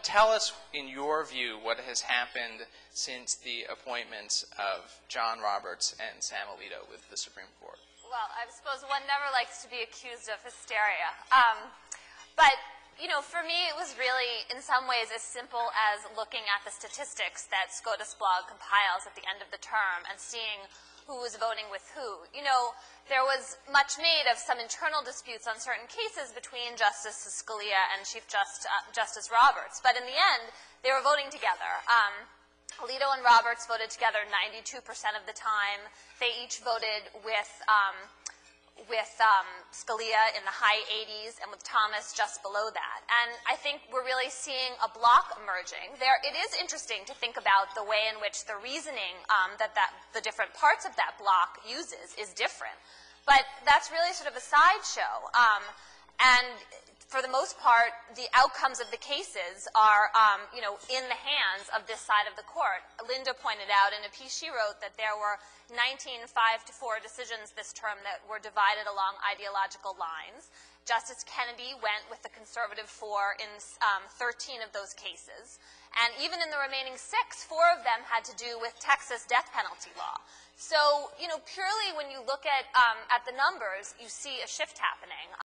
Tell us, in your view, what has happened since the appointments of John Roberts and Sam Alito with the Supreme Court? Well, I suppose one never likes to be accused of hysteria. But, you know, for me, it was really, in some ways, as simple as looking at the statistics that SCOTUS blog compiles at the end of the term and seeing who was voting with who. You know, there was much made of some internal disputes on certain cases between Justice Scalia and Chief Justice Roberts. But in the end, they were voting together. Alito and Roberts voted together 92% of the time. They each voted with Scalia in the high 80s and with Thomas just below that. And I think we're really seeing a block emerging. It is interesting to think about the way in which the reasoning that the different parts of that block uses is different. But that's really sort of a sideshow. And for the most part, the outcomes of the cases are, you know, in the hands of this side of the court. Linda pointed out in a piece she wrote that there were 19 5-4 decisions this term that were divided along ideological lines. Justice Kennedy went with the conservative 4 in 13 of those cases. And even in the remaining 6, 4 of them had to do with Texas death penalty law. So, you know, purely when you look at the numbers, you see a shift happening.